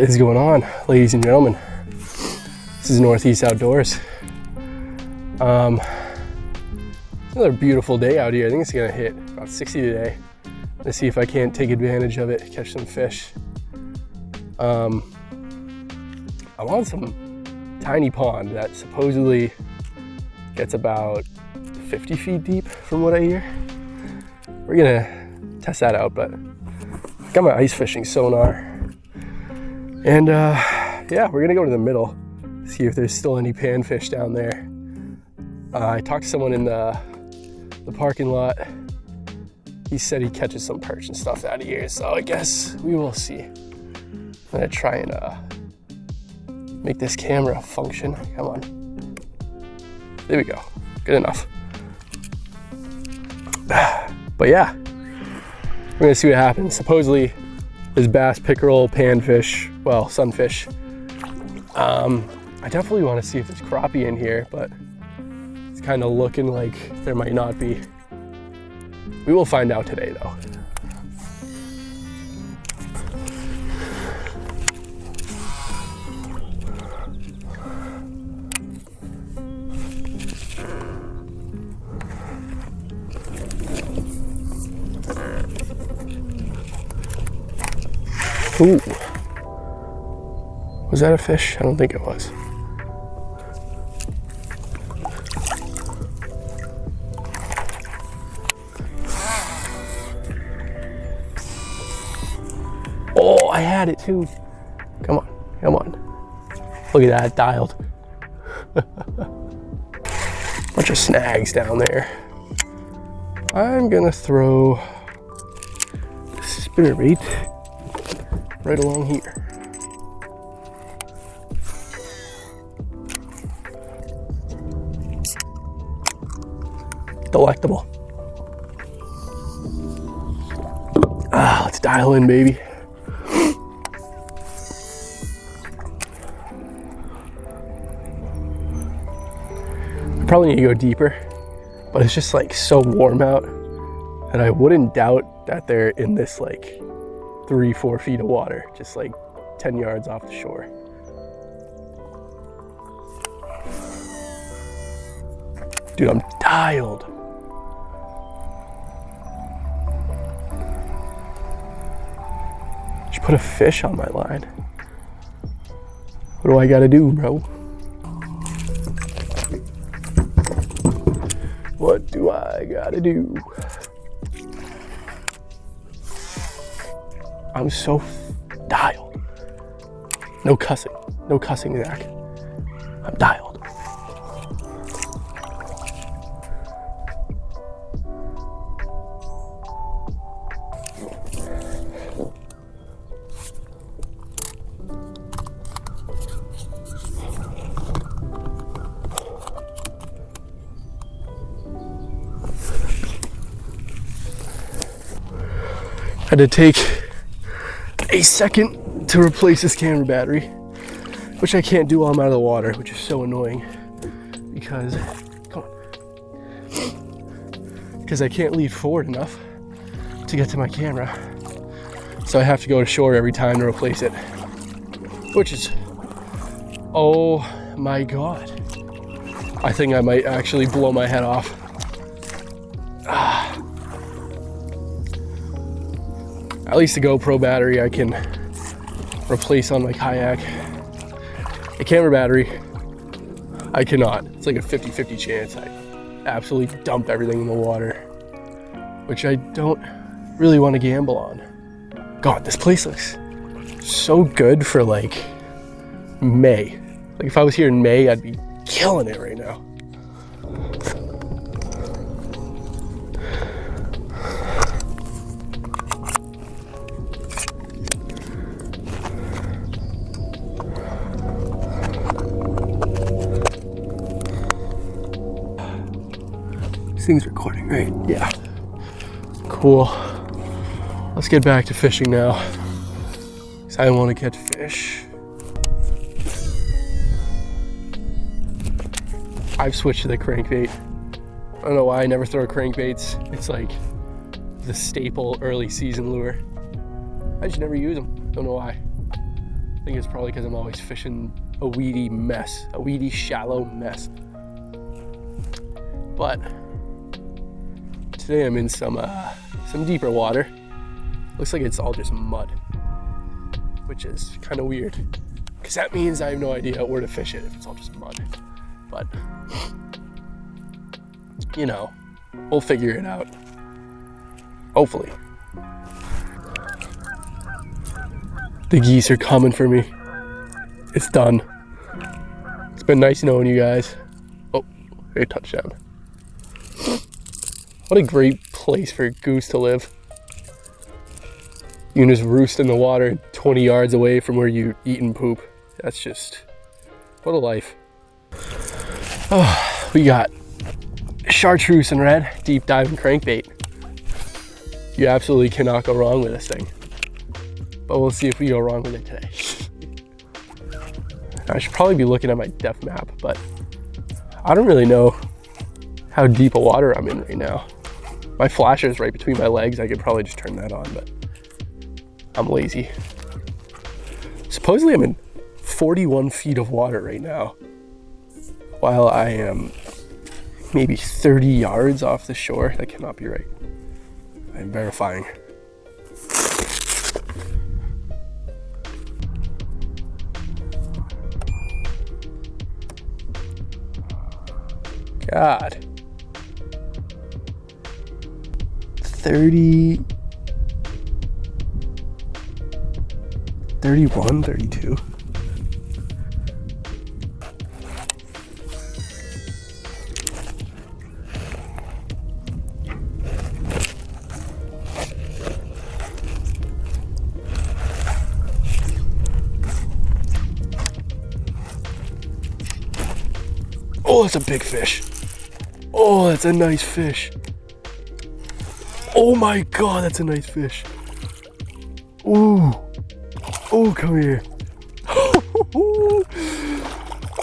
What is going on, ladies and gentlemen? This is Northeast Outdoors. Another beautiful day out here. I think it's gonna hit about 60 today. Let's see if I can't take advantage of it, catch some fish. I'm on some tiny pond that supposedly gets about 50 feet deep from what I hear. We're gonna test that out, but got my ice fishing sonar. And yeah, we're gonna go to the middle, see if there's still any panfish down there. I talked to someone in the parking lot. He said he catches some perch and stuff out of here, so I guess we will see. I'm gonna try and make this camera function. Come on. There we go. Good enough. But yeah, we're gonna see what happens. Supposedly, there's bass, pickerel, panfish, well, sunfish. I definitely want to see if there's crappie in here, but it's kind of looking like there might not be. We will find out today, though. Ooh. Was that a fish? I don't think it was. Oh, I had it too. Come on, come on. Look at that, dialed. Bunch of snags down there. I'm gonna throw the spinnerbait right along here. Delectable. Let's dial in, baby. I probably need to go deeper, but it's just like so warm out that I wouldn't doubt that they're in this like 3-4 feet of water, just like 10 yards off the shore. Dude, I'm dialed. Just put a fish on my line. What do I gotta do, bro? What do I gotta do? I'm so dialed. No cussing. No cussing, Zach. I'm dialed. Had to take a second to replace this camera battery, which I can't do while I'm out of the water, which is so annoying because, come on, because I can't lead forward enough to get to my camera. So I have to go to shore every time to replace it, which is, oh my God. I think I might actually blow my head off. At least the GoPro battery I can replace on my kayak. The camera battery, I cannot. It's like a 50-50 chance. I absolutely dump everything in the water, which I don't really want to gamble on. God, this place looks so good for like May. Like if I was here in May, I'd be killing it right now. Thing's recording, right? Yeah. Cool. Let's get back to fishing now, because I want to catch fish. I've switched to the crankbait. I don't know why I never throw crankbaits. It's like the staple early season lure. I just never use them. Don't know why. think it's probably because I'm always fishing a weedy mess, a weedy, shallow mess. But today I'm in some deeper water. Looks like it's all just mud, which is kind of weird, because that means I have no idea where to fish it if it's all just mud. But, you know, we'll figure it out. Hopefully. The geese are coming for me. It's done. It's been nice knowing you guys. Oh, great touchdown. What a great place for a goose to live. You can just roost in the water 20 yards away from where you eat and poop. That's just, what a life. Oh, we got chartreuse and red, deep diving crankbait. You absolutely cannot go wrong with this thing. But we'll see if we go wrong with it today. I should probably be looking at my depth map, but I don't really know how deep a water I'm in right now. My flasher is right between my legs. I could probably just turn that on, but I'm lazy. Supposedly I'm in 41 feet of water right now, while I am maybe 30 yards off the shore. That cannot be right. I'm verifying. God. 30, 31, 32. Oh, that's a big fish. Oh, that's a nice fish. Oh my God, that's a nice fish. Ooh. Oh, come here.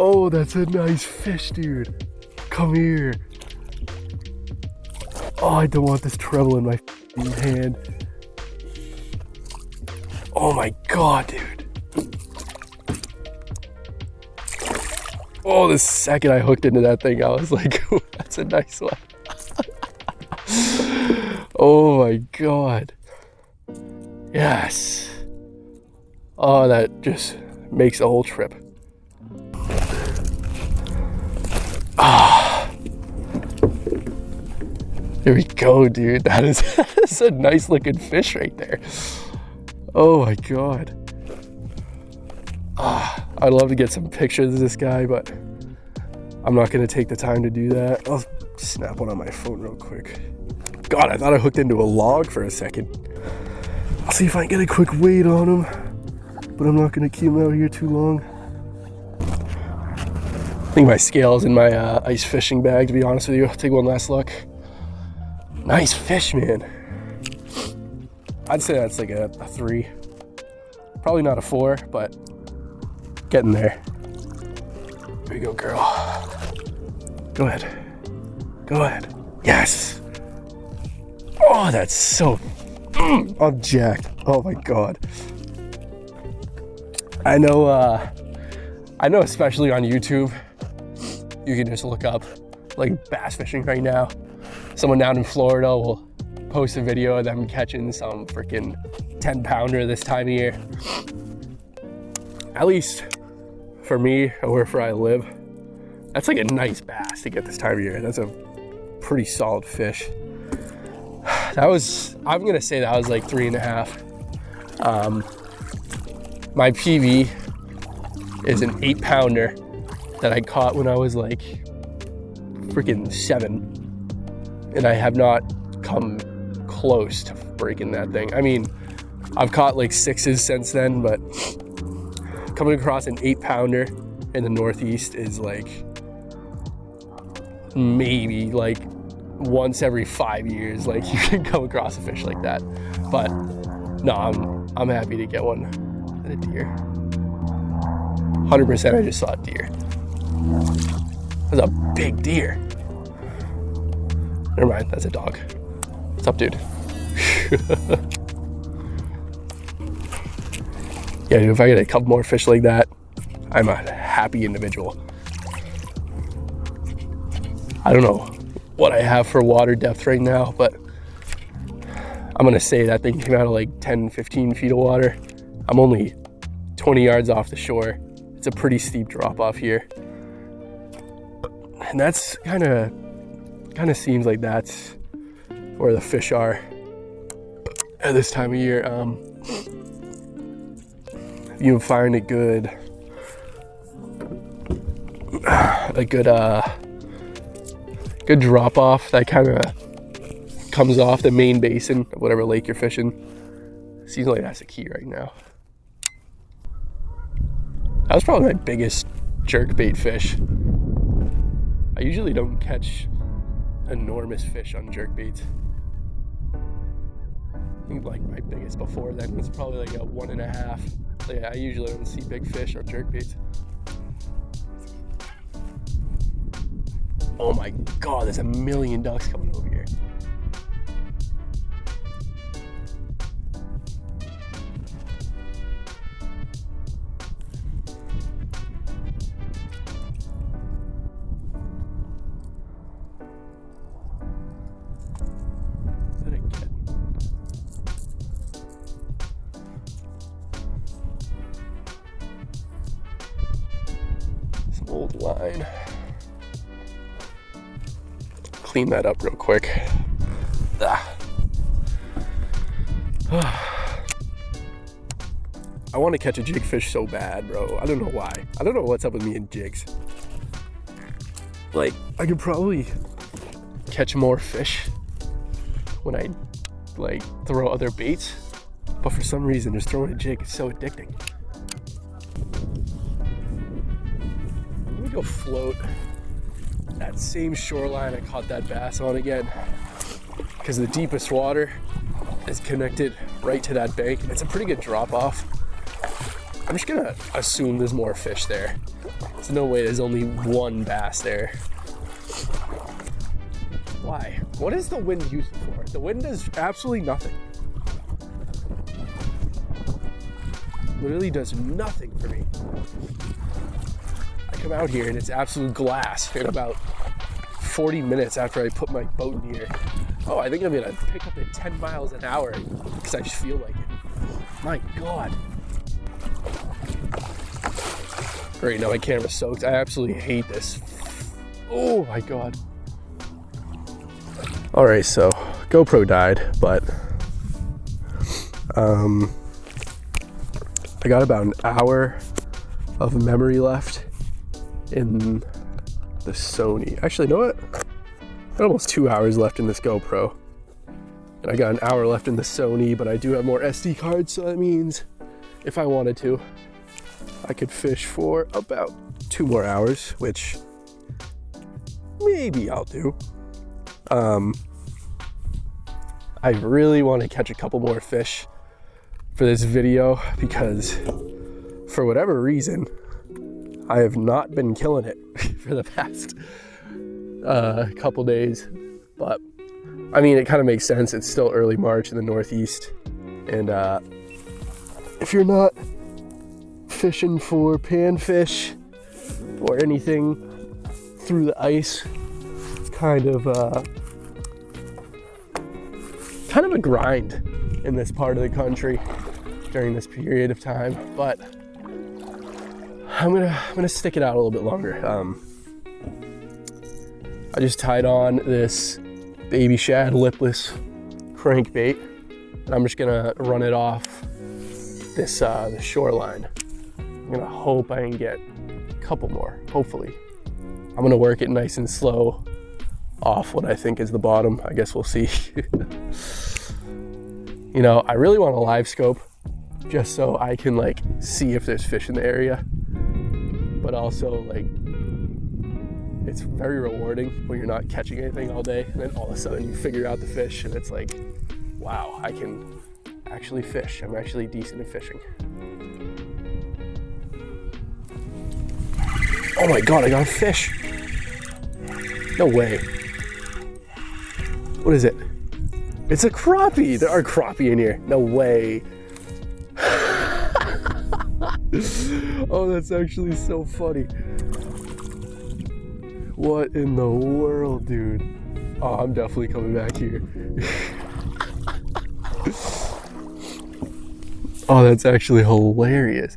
Oh, that's a nice fish, dude. Come here. Oh, I don't want this treble in my hand. Oh my God, dude. Oh, the second I hooked into that thing, I was like, oh, that's a nice one. Oh my God. Yes. Oh, that just makes the whole trip. Ah. There we go, dude. That is a nice looking fish right there. Oh my God. Ah, I'd love to get some pictures of this guy, but I'm not gonna take the time to do that. I'll snap one on my phone real quick. God, I thought I hooked into a log for a second. I'll see if I can get a quick weight on him, but I'm not gonna keep him out here too long. I think my scale's in my ice fishing bag, to be honest with you. I'll take one last look. Nice fish, man. I'd say that's like a 3. Probably not a 4, but getting there. Here we go, girl. Go ahead. Go ahead. Yes. Oh, that's so... I'm jacked. Oh my God. I know especially on YouTube, you can just look up like bass fishing right now. Someone down in Florida will post a video of them catching some freaking 10-pounder this time of year. At least for me, or wherever I live, that's like a nice bass to get this time of year. That's a pretty solid fish. I'm gonna say that was like 3.5. My PV is an 8-pounder that I caught when I was like freaking 7. And I have not come close to breaking that thing. I mean, I've caught like 6s since then, but coming across an 8-pounder in the Northeast is like maybe like once every 5 years, like you can come across a fish like that. But no, I'm happy to get one at a deer. 100% I just saw a deer. That's a big deer. Never mind, that's a dog. What's up, dude? Yeah, dude, if I get a couple more fish like that, I'm a happy individual. I don't know what I have for water depth right now, but I'm gonna say that thing came out of like 10, 15 feet of water. I'm only 20 yards off the shore. It's a pretty steep drop off here. And that's kind of seems like that's where the fish are at this time of year. You find a good drop off that kind of comes off the main basin of whatever lake you're fishing. Seems like that's the key right now. That was probably my biggest jerkbait fish. I usually don't catch enormous fish on jerkbaits. I think like my biggest before then was probably like a 1.5. Yeah, I usually don't see big fish on jerkbaits. Oh my God, there's a million ducks coming over here. Old line. Clean that up real quick. I want to catch a jig fish so bad, bro. I don't know why. I don't know what's up with me and jigs. Like, I could probably catch more fish when I like throw other baits, but for some reason just throwing a jig is so addicting. Go float that same shoreline I caught that bass on again, because the deepest water is connected right to that bank. It's a pretty good drop off. I'm just gonna assume there's more fish there. There's no way there's only one bass there. Why? What is the wind used for? The wind does absolutely nothing. Literally does nothing for me. Come out here and it's absolute glass in about 40 minutes after I put my boat in here. Oh, I think I'm gonna pick up at 10 miles an hour because I just feel like it. My God. Great, now my camera's soaked. I absolutely hate this. Oh my God. All right, so GoPro died, but I got about an hour of memory left in the Sony. Actually, you know what? I got almost 2 hours left in this GoPro. And I got an hour left in the Sony, but I do have more SD cards, so that means if I wanted to, I could fish for about 2 more hours, which maybe I'll do. I really want to catch a couple more fish for this video because for whatever reason, I have not been killing it for the past couple days, but I mean, it kind of makes sense. It's still early March in the Northeast, and if you're not fishing for panfish or anything through the ice, it's kind of a grind in this part of the country during this period of time, but I'm gonna stick it out a little bit longer. I just tied on this Baby Shad lipless crankbait, and I'm just gonna run it off this the shoreline. I'm gonna hope I can get a couple more. Hopefully, I'm gonna work it nice and slow off what I think is the bottom. I guess we'll see. You know, I really want a live scope just so I can like see if there's fish in the area. But also, like, it's very rewarding when you're not catching anything all day, and then all of a sudden you figure out the fish, and it's like, wow, I can actually fish. I'm actually decent at fishing. Oh my God, I got a fish. No way. What is it? It's a crappie. There are crappie in here. No way. Oh, that's actually so funny. What in the world, dude? Oh, I'm definitely coming back here. Oh, that's actually hilarious.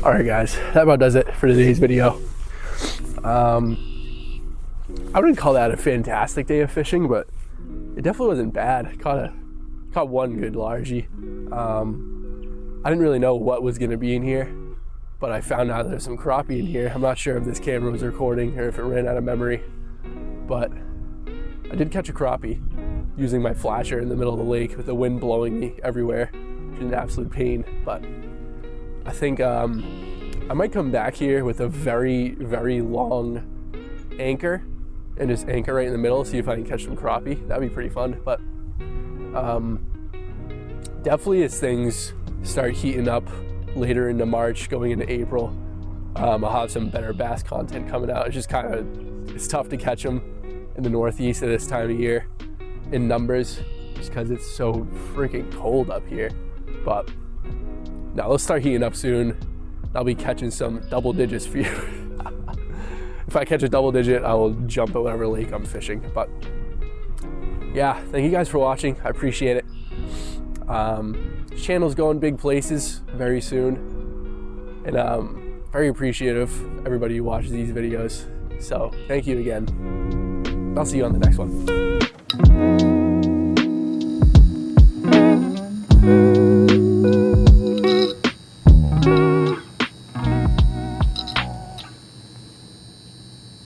All right, guys, that about does it for today's video. I wouldn't call that a fantastic day of fishing, but it definitely wasn't bad. Caught one good largie. I didn't really know what was gonna be in here, but I found out there's some crappie in here. I'm not sure if this camera was recording or if it ran out of memory, but I did catch a crappie using my flasher in the middle of the lake with the wind blowing me everywhere. It's an absolute pain, but I think I might come back here with a very, very long anchor and just anchor right in the middle, see if I can catch some crappie. That'd be pretty fun. But definitely as things start heating up later into March, going into April, I'll have some better bass content coming out. It's just it's tough to catch them in the Northeast at this time of year in numbers, just because it's so freaking cold up here. But now let's start heating up soon. I'll be catching some double digits for you. If I catch a double digit, I will jump at whatever lake I'm fishing. But yeah, thank you guys for watching. I appreciate it. This channel's going big places very soon. And very appreciative of everybody who watches these videos. So thank you again. I'll see you on the next one.